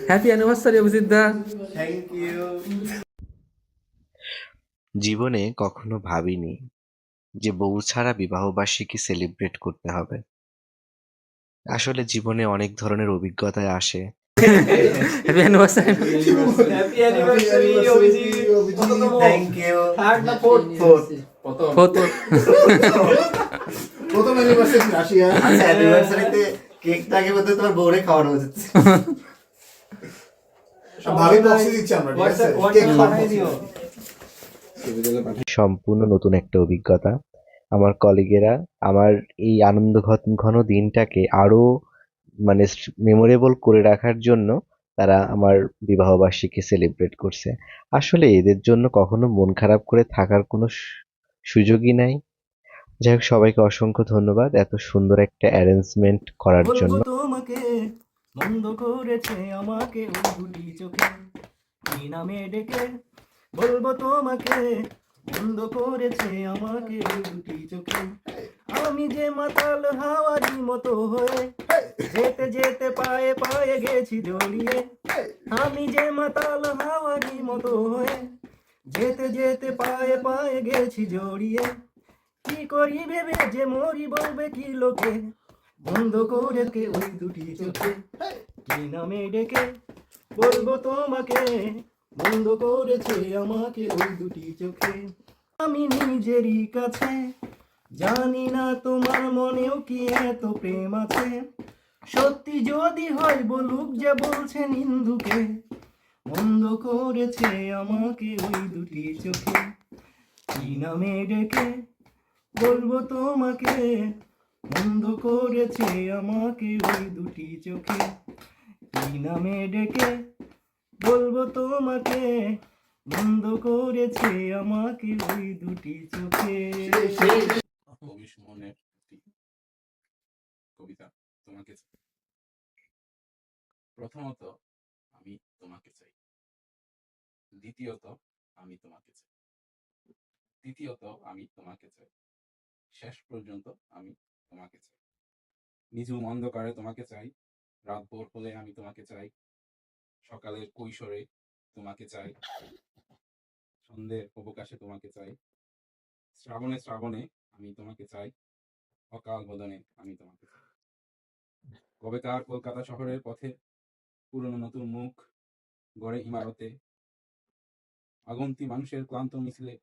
Happy anniversary Abhijit da. Thank you. জীবনে কখনো ভাবিনি যে বউ ছাড়া বিবাহবার্ষিকী সেলিব্রেট করতে হবে। আসলে জীবনে অনেক ধরনের অভিজ্ঞতায় আসে। Happy anniversary. Happy anniversary Abhijit. Thank you. Third না ফোর্থ? প্রথম অ্যানিভার্সারি রাশিয়া। আচ্ছা, অ্যানিভার্সারিতে কেকটা আগে বলতে তোমার বউরে খাওয়ানো উচিত। ভাবি বক্সে দিচ্ছি আমরা, ঠিক আছে? কেক পাঠিয়ে দিও। সম্পূর্ণ নতুন একটা অভিজ্ঞতা। আমার কলিগেরা আমার এই আনন্দ ঘন দিনটাকে আরো মানে মেমোরেবল করে রাখার জন্য তারা আমার বিবাহবার্ষিকী সেলিব্রেট করছে। আসলে এদের জন্য কখনো মন খারাপ করে থাকার কোনো সুযোগই নাই। যাই হোক, সবাইকে অসংখ্য ধন্যবাদ এত সুন্দর একটা অ্যারেঞ্জমেন্ট করার জন্য। তোমাকে বন্ধ করেছে আমাকে ওই দুটি চোখে, কি নামে ডেকে বলবো তোমাকে, বন্ধ করেছে আমাকে ওই দুটি চোখে। আমি যে মাতাল হাওয়ারি মতো হয়ে যেতে যেতে পায়ে পায়ে গেছি জড়িয়ে। আমি যে মাতাল হাওয়ারি মতো হয়ে যেতে যেতে পায়ে পায়ে গেছি জড়িয়ে। কি করি ভেবে যে মরি বলবে কি লোকে, বন্ধ করে কে ওই দুটি চোখে, কি নামে ডেকে বলবো তোমাকে, বন্ধ করেছে আমাকে ওই দুটি চোখে। আমি নিজেরই কাছে জানি না তোমার মনেও কি এত প্রেম আছে। সত্যি যদি হয় বলুক যে বলছে নিন্দুকে, বন্ধ করেছে আমাকে ওই দুটি চোখে, কি নামে ডেকে বলবো তোমাকে, বন্ধ করেছে আমাকে ওই দুটি চোখে, কি নামে ডেকে বলবো তোমাকে, বন্ধ করেছে আমাকে ওই দুটি চোখে। কবি সুমনের একটি কবিতা, তোমাকে চাই। প্রথমত আমি তোমাকে চাই, দ্বিতীয়ত আমি তোমাকে চাই, তৃতীয়ত আমি তোমাকে চাই, শেষ পর্যন্ত আমি তোমাকে চাই। নিঝুম অন্ধকারে তোমাকে চাই, রাত ভোর হলে আমি তোমাকে চাই, সকালের কৈশোরে তোমাকে চাই, সন্ধ্যের অবকাশে তোমাকে চাই, শ্রাবণে শ্রাবণে আমি তোমাকে চাই, অকাল বোধনে আমি তোমাকে চাই। কবেকার কলকাতা শহরের পথে পুরনো নতুন মুখ গড়ে ইমারতে, আগন্তি মানুষের ক্লান্ত মিছিলে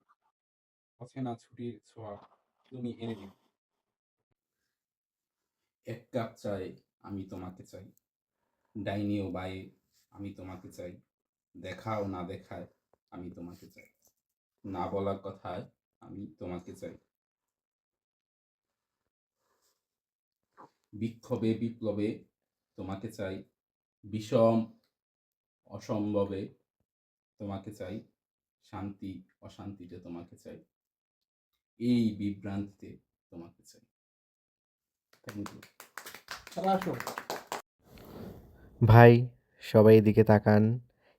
অচেনা ছুটির ছোঁয়া তুমি এনে দিও। এক কাপ চাই আমি তোমাকে চাই, ডাইনি ও বায়ে আমি তোমাকে চাই, দেখা ও না দেখায় আমি তোমাকে চাই, না বলার কথায় আমি তোমাকে চাই। বিক্ষোভে বিপ্লবে তোমাকে চাই, বিষম অসম্ভবে তোমাকে চাই, শান্তি অশান্তিতে তোমাকে চাই, এই বিভ্রান্তিতে তোমাকে চাই। Thank you. ভাই, সবাই এদিকে তাকান।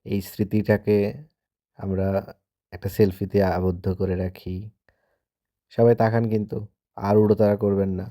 এই স্মৃতিটাকে আমরা একটা সেলফিতে আবদ্ধ করে রাখি। সবাই তাকান কিন্তু, আর উড়োতাড়া করবেন না।